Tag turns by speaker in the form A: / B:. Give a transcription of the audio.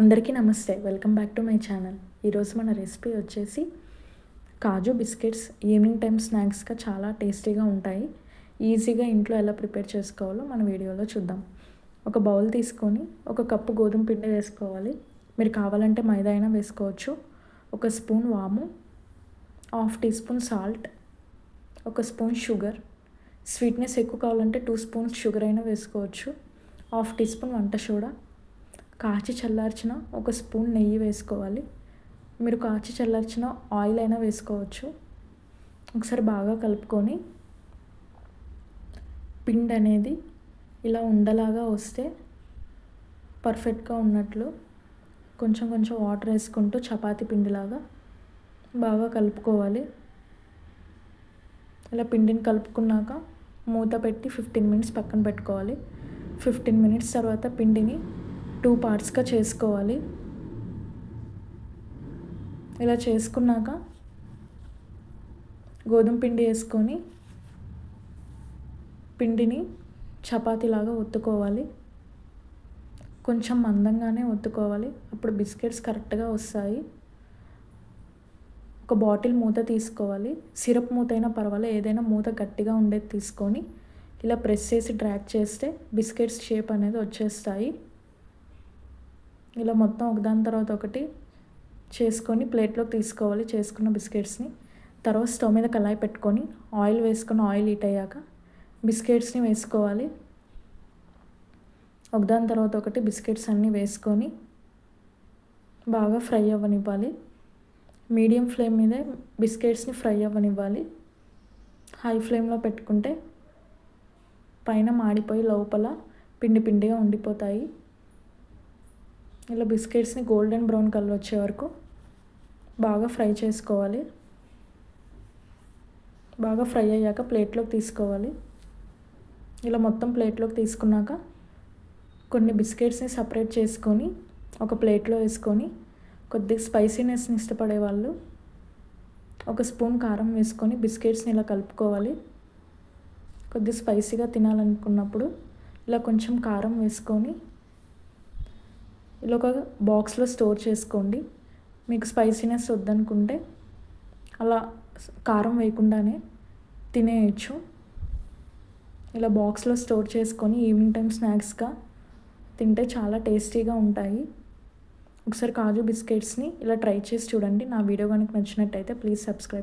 A: అందరికీ నమస్తే. Welcome back to my channel. ఈరోజు మన రెసిపీ వచ్చేసి కాజు బిస్కెట్స్. ఈవినింగ్ టైం స్నాక్స్గా చాలా టేస్టీగా ఉంటాయి. ఈజీగా ఇంట్లో ఎలా ప్రిపేర్ చేసుకోవాలో మన వీడియోలో చూద్దాం. ఒక బౌల్ తీసుకొని 1 కప్పు గోధుమ పిండి వేసుకోవాలి. మీరు కావాలంటే మైదా అయినా వేసుకోవచ్చు. 1 స్పూన్ వాము, 1/2 teaspoon salt, 1 spoon sugar. Sweetness ఎక్కువ కావాలంటే 2 స్పూన్స్ షుగర్ అయినా వేసుకోవచ్చు. 1/2 టీ స్పూన్ వంట సోడా, కాచి చల్లార్చిన 1 స్పూన్ నెయ్యి వేసుకోవాలి. మీరు కాచి చల్లార్చిన ఆయిల్ అయినా వేసుకోవచ్చు. ఒకసారి బాగా కలుపుకొని పిండి అనేది ఇలా ఉండలాగా వస్తే పర్ఫెక్ట్గా ఉన్నట్లు కొంచెం కొంచెం వాటర్ వేసుకుంటూ చపాతీ పిండిలాగా బాగా కలుపుకోవాలి. ఇలా పిండిని కలుపుకున్నాక మూత పెట్టి 15 మినిట్స్ పక్కన పెట్టుకోవాలి. 15 మినిట్స్ తర్వాత పిండిని 2 పార్ట్స్గా చేసుకోవాలి. ఇలా చేసుకున్నాక గోధుమ పిండి వేసుకొని పిండిని చపాతీలాగా ఒత్తుకోవాలి. కొంచెం మందంగానే ఒత్తుకోవాలి, అప్పుడు బిస్కెట్స్ కరెక్ట్గా వస్తాయి. ఒక బాటిల్ మూత తీసుకోవాలి. సిరప్ మూత అయినా పర్వాలేదు, ఏదైనా మూత గట్టిగా ఉండేది తీసుకొని ఇలా ప్రెస్ చేసి డ్రాగ్ చేస్తే బిస్కెట్స్ షేప్ అనేది వచ్చేస్తాయి. ఇలా మొత్తం ఒకదాని తర్వాత ఒకటి చేసుకొని ప్లేట్లోకి తీసుకోవాలి చేసుకున్న బిస్కెట్స్ని. తర్వాత స్టవ్ మీద కళాయి పెట్టుకొని ఆయిల్ వేసుకొని ఆయిల్ హీట్ అయ్యాక బిస్కెట్స్ని వేసుకోవాలి. ఒకదాని తర్వాత ఒకటి బిస్కెట్స్ అన్నీ వేసుకొని బాగా ఫ్రై అవ్వనివ్వాలి. మీడియం ఫ్లేమ్ మీదే బిస్కెట్స్ని ఫ్రై అవ్వనివ్వాలి. హై ఫ్లేమ్లో పెట్టుకుంటే పైన మాడిపోయి లోపల పిండి పిండిగా ఉండిపోతాయి. ఇలా బిస్కెట్స్ని గోల్డెన్ బ్రౌన్ కలర్ వచ్చే వరకు బాగా ఫ్రై చేసుకోవాలి. బాగా ఫ్రై అయ్యాక ప్లేట్లోకి తీసుకోవాలి. ఇలా మొత్తం ప్లేట్లోకి తీసుకున్నాక కొన్ని బిస్కెట్స్ని సపరేట్ చేసుకొని ఒక ప్లేట్లో వేసుకొని కొద్దిగా స్పైసీనెస్ని ఇష్టపడే వాళ్ళు 1 స్పూన్ కారం వేసుకొని బిస్కెట్స్ని ఇలా కలుపుకోవాలి. కొద్దిగా స్పైసీగా తినాలనుకున్నప్పుడు ఇలా కొంచెం కారం వేసుకొని ఇలా ఒక బాక్స్లో స్టోర్ చేసుకోండి. మీకు స్పైసీనెస్ వద్దనుకుంటే అలా కారం వేయకుండానే తినేయచ్చు. ఇలా బాక్స్లో స్టోర్ చేసుకొని ఈవినింగ్ టైం స్నాక్స్గా తింటే చాలా టేస్టీగా ఉంటాయి. ఒకసారి కాజు బిస్కెట్స్ని ఇలా ట్రై చేసి చూడండి. నా వీడియో కనుక నచ్చినట్టయితే ప్లీజ్ సబ్స్క్రైబ్.